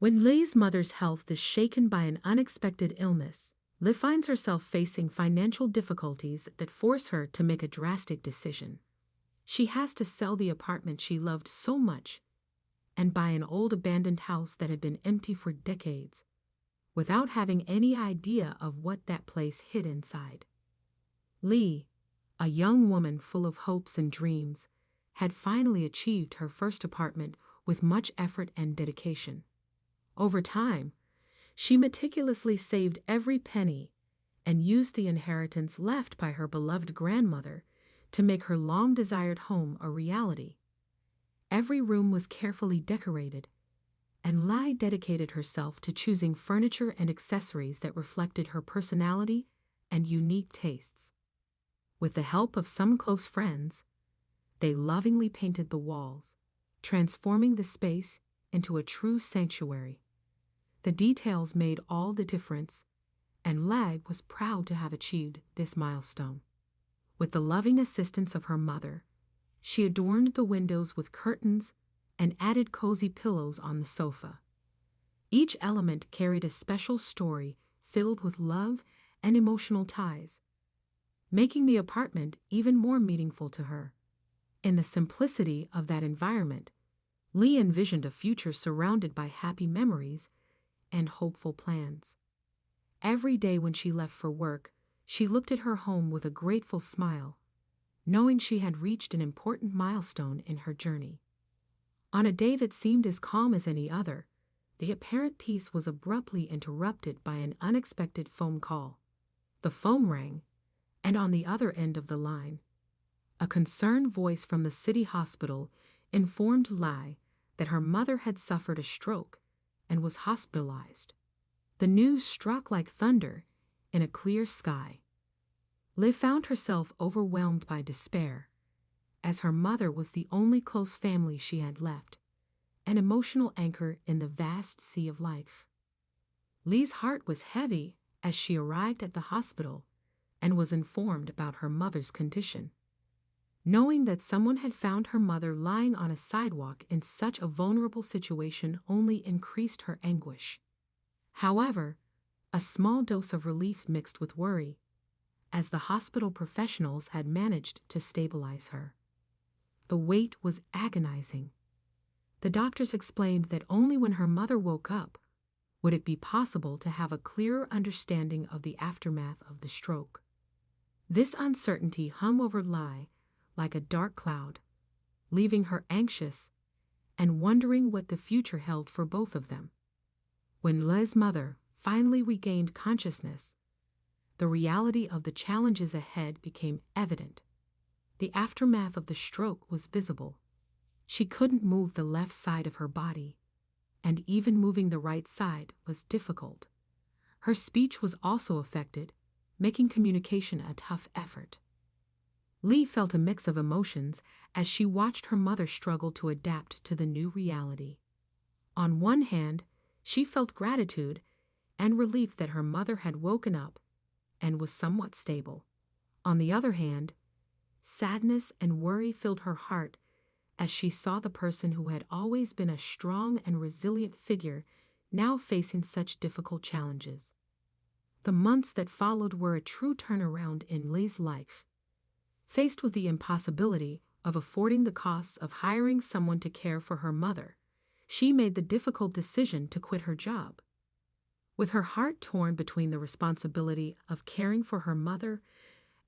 When Leigh's mother's health is shaken by an unexpected illness, Leigh finds herself facing financial difficulties that force her to make a drastic decision. She has to sell the apartment she loved so much and buy an old abandoned house that had been empty for decades, without having any idea of what that place hid inside. Leigh, a young woman full of hopes and dreams, had finally achieved her first apartment with much effort and dedication. Over time, she meticulously saved every penny and used the inheritance left by her beloved grandmother to make her long-desired home a reality. Every room was carefully decorated, and Leigh dedicated herself to choosing furniture and accessories that reflected her personality and unique tastes. With the help of some close friends, they lovingly painted the walls, transforming the space into a true sanctuary. The details made all the difference, and Leigh was proud to have achieved this milestone. With the loving assistance of her mother, she adorned the windows with curtains and added cozy pillows on the sofa. Each element carried a special story filled with love and emotional ties, making the apartment even more meaningful to her. In the simplicity of that environment, Leigh envisioned a future surrounded by happy memories and hopeful plans. Every day when she left for work, she looked at her home with a grateful smile, knowing she had reached an important milestone in her journey. On a day that seemed as calm as any other, the apparent peace was abruptly interrupted by an unexpected phone call. The phone rang, and on the other end of the line, a concerned voice from the city hospital informed Leigh that her mother had suffered a stroke and was hospitalized. The news struck like thunder in a clear sky. Leigh found herself overwhelmed by despair, as her mother was the only close family she had left, an emotional anchor in the vast sea of life. Leigh's heart was heavy as she arrived at the hospital and was informed about her mother's condition. Knowing that someone had found her mother lying on a sidewalk in such a vulnerable situation only increased her anguish. However, a small dose of relief mixed with worry, as the hospital professionals had managed to stabilize her. The wait was agonizing. The doctors explained that only when her mother woke up would it be possible to have a clearer understanding of the aftermath of the stroke. This uncertainty hung over Leigh like a dark cloud, leaving her anxious and wondering what the future held for both of them. When Leigh's mother finally regained consciousness, the reality of the challenges ahead became evident. The aftermath of the stroke was visible. She couldn't move the left side of her body, and even moving the right side was difficult. Her speech was also affected, making communication a tough effort. Leigh felt a mix of emotions as she watched her mother struggle to adapt to the new reality. On one hand, she felt gratitude and relief that her mother had woken up and was somewhat stable. On the other hand, sadness and worry filled her heart as she saw the person who had always been a strong and resilient figure now facing such difficult challenges. The months that followed were a true turnaround in Leigh's life. Faced with the impossibility of affording the costs of hiring someone to care for her mother, she made the difficult decision to quit her job. With her heart torn between the responsibility of caring for her mother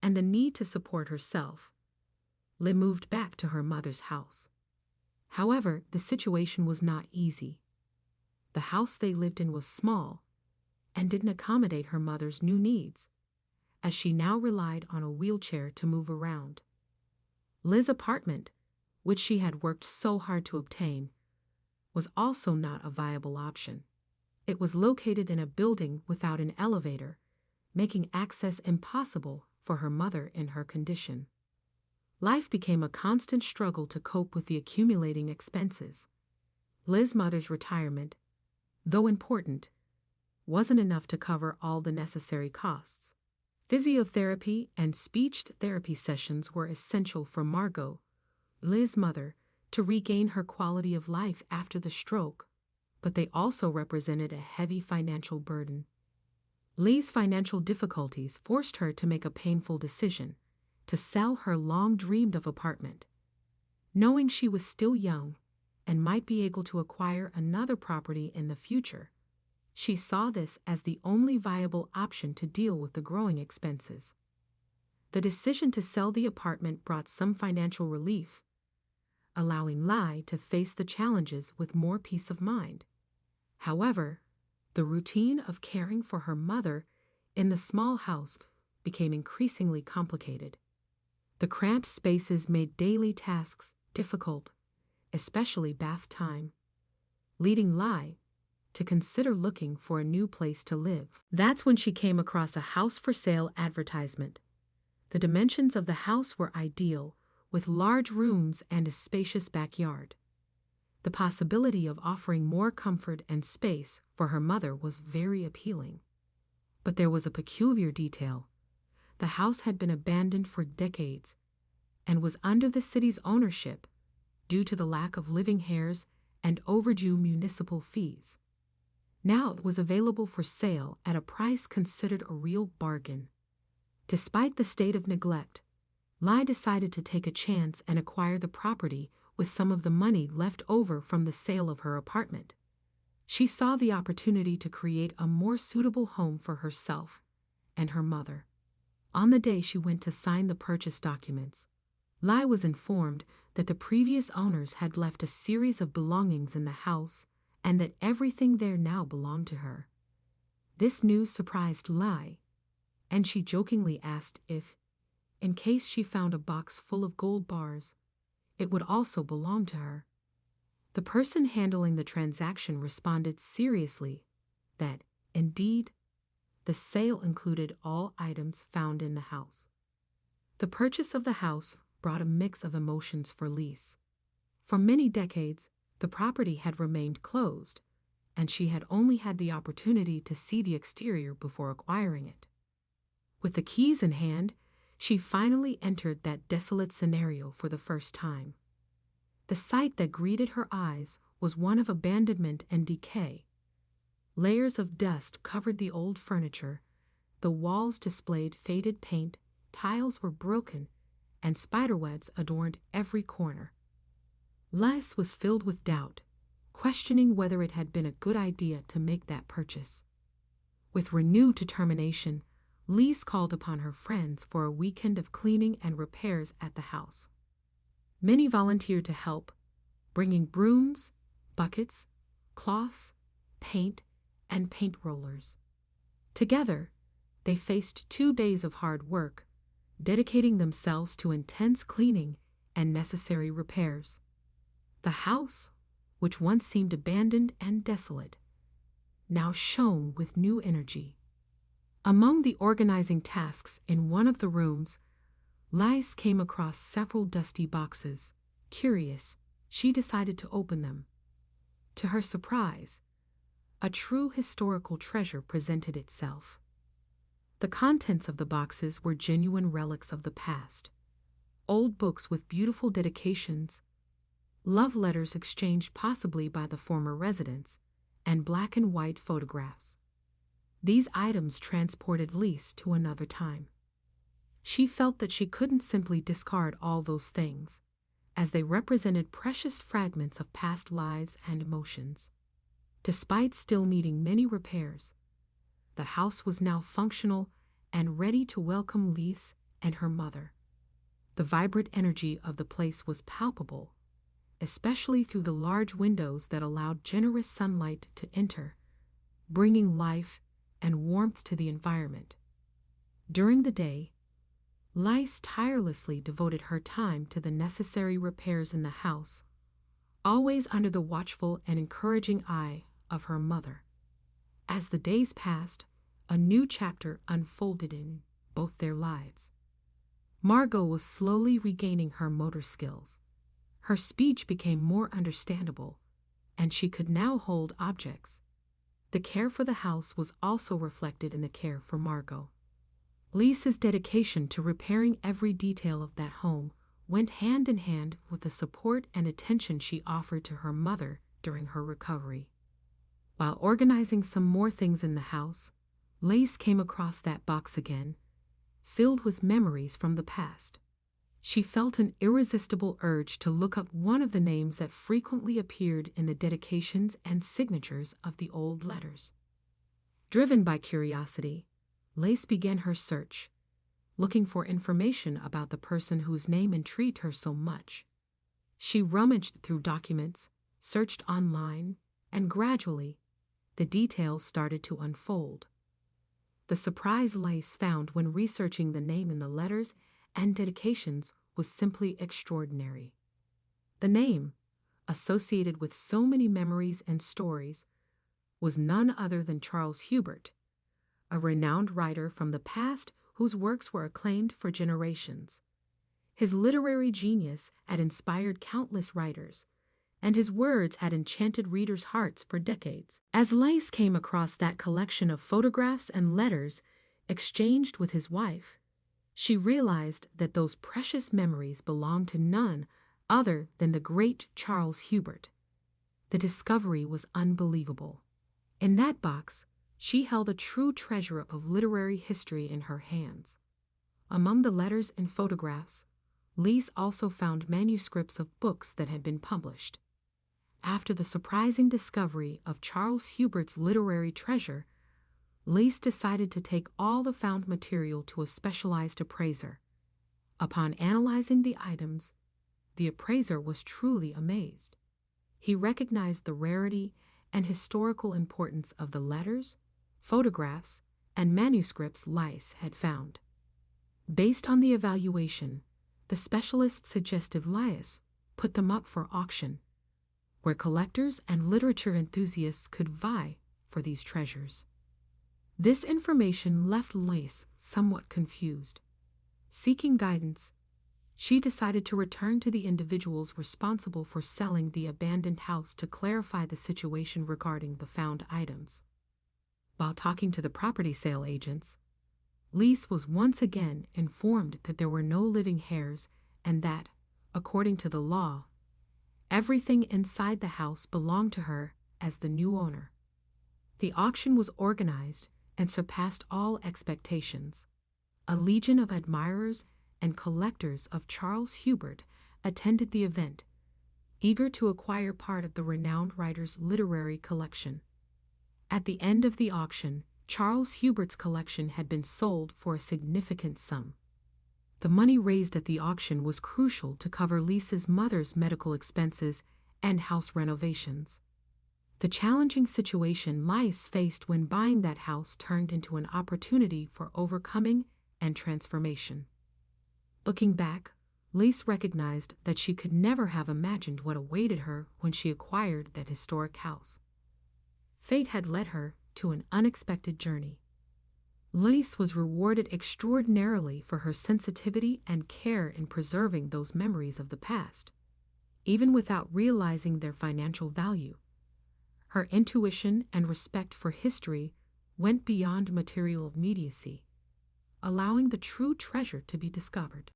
and the need to support herself, Leigh moved back to her mother's house. However, the situation was not easy. The house they lived in was small and didn't accommodate her mother's new needs, as she now relied on a wheelchair to move around. Leigh's apartment, which she had worked so hard to obtain, was also not a viable option. It was located in a building without an elevator, making access impossible for her mother in her condition. Life became a constant struggle to cope with the accumulating expenses. Leigh's mother's retirement, though important, wasn't enough to cover all the necessary costs. Physiotherapy and speech therapy sessions were essential for Margot, Leigh's mother, to regain her quality of life after the stroke, but they also represented a heavy financial burden. Lee's financial difficulties forced her to make a painful decision: to sell her long-dreamed-of apartment. Knowing she was still young and might be able to acquire another property in the future, she saw this as the only viable option to deal with the growing expenses. The decision to sell the apartment brought some financial relief, allowing Lai to face the challenges with more peace of mind. However, the routine of caring for her mother in the small house became increasingly complicated. The cramped spaces made daily tasks difficult, especially bath time, leading Lai to consider looking for a new place to live. That's when she came across a house for sale advertisement. The dimensions of the house were ideal, with large rooms and a spacious backyard. The possibility of offering more comfort and space for her mother was very appealing. But there was a peculiar detail. The house had been abandoned for decades and was under the city's ownership due to the lack of living heirs and overdue municipal fees. Now it was available for sale at a price considered a real bargain. Despite the state of neglect, Lai decided to take a chance and acquire the property with some of the money left over from the sale of her apartment. She saw the opportunity to create a more suitable home for herself and her mother. On the day she went to sign the purchase documents, Lai was informed that the previous owners had left a series of belongings in the house and that everything there now belonged to her. This news surprised Lai, and she jokingly asked if, in case she found a box full of gold bars, it would also belong to her. The person handling the transaction responded seriously that, indeed, the sale included all items found in the house. The purchase of the house brought a mix of emotions for Lise. For many decades, the property had remained closed, and she had only had the opportunity to see the exterior before acquiring it. With the keys in hand, she finally entered that desolate scenario for the first time. The sight that greeted her eyes was one of abandonment and decay. Layers of dust covered the old furniture, the walls displayed faded paint, tiles were broken, and spiderwebs adorned every corner. Lise was filled with doubt, questioning whether it had been a good idea to make that purchase. With renewed determination, Lise called upon her friends for a weekend of cleaning and repairs at the house. Many volunteered to help, bringing brooms, buckets, cloths, paint, and paint rollers. Together, they faced 2 days of hard work, dedicating themselves to intense cleaning and necessary repairs. The house, which once seemed abandoned and desolate, now shone with new energy. Among the organizing tasks in one of the rooms, Lise came across several dusty boxes. Curious, she decided to open them. To her surprise, a true historical treasure presented itself. The contents of the boxes were genuine relics of the past. Old books with beautiful dedications, love letters exchanged possibly by the former residents, and black and white photographs. These items transported Lise to another time. She felt that she couldn't simply discard all those things, as they represented precious fragments of past lives and emotions. Despite still needing many repairs, the house was now functional and ready to welcome Lise and her mother. The vibrant energy of the place was palpable, especially through the large windows that allowed generous sunlight to enter, bringing life and warmth to the environment. During the day, Lise tirelessly devoted her time to the necessary repairs in the house, always under the watchful and encouraging eye of her mother. As the days passed, a new chapter unfolded in both their lives. Margot was slowly regaining her motor skills. Her speech became more understandable, and she could now hold objects. The care for the house was also reflected in the care for Margot. Lisa's dedication to repairing every detail of that home went hand in hand with the support and attention she offered to her mother during her recovery. While organizing some more things in the house, Lace came across that box again, filled with memories from the past. She felt an irresistible urge to look up one of the names that frequently appeared in the dedications and signatures of the old letters. Driven by curiosity, Lace began her search, looking for information about the person whose name intrigued her so much. She rummaged through documents, searched online, and gradually, the details started to unfold. The surprise Lace found when researching the name in the letters and dedications was simply extraordinary. The name, associated with so many memories and stories, was none other than Charles Hubert, a renowned writer from the past whose works were acclaimed for generations. His literary genius had inspired countless writers, and his words had enchanted readers' hearts for decades. As Lace came across that collection of photographs and letters exchanged with his wife, she realized that those precious memories belonged to none other than the great Charles Hubert. The discovery was unbelievable. In that box, she held a true treasure of literary history in her hands. Among the letters and photographs, Lace also found manuscripts of books that had been published. After the surprising discovery of Charles Hubert's literary treasure, Lace decided to take all the found material to a specialized appraiser. Upon analyzing the items, the appraiser was truly amazed. He recognized the rarity and historical importance of the letters, photographs, and manuscripts Lace had found. Based on the evaluation, the specialist suggested Lace put them up for auction, where collectors and literature enthusiasts could vie for these treasures. This information left Lace somewhat confused. Seeking guidance, she decided to return to the individuals responsible for selling the abandoned house to clarify the situation regarding the found items. While talking to the property sale agents, Lace was once again informed that there were no living heirs and that, according to the law, everything inside the house belonged to her as the new owner. The auction was organized and surpassed all expectations. A legion of admirers and collectors of Charles Hubert attended the event, eager to acquire part of the renowned writer's literary collection. At the end of the auction, Charles Hubert's collection had been sold for a significant sum. The money raised at the auction was crucial to cover Lisa's mother's medical expenses and house renovations. The challenging situation Lace faced when buying that house turned into an opportunity for overcoming and transformation. Looking back, Lace recognized that she could never have imagined what awaited her when she acquired that historic house. Fate had led her to an unexpected journey. Lace was rewarded extraordinarily for her sensitivity and care in preserving those memories of the past, even without realizing their financial value. Her intuition and respect for history went beyond material immediacy, allowing the true treasure to be discovered.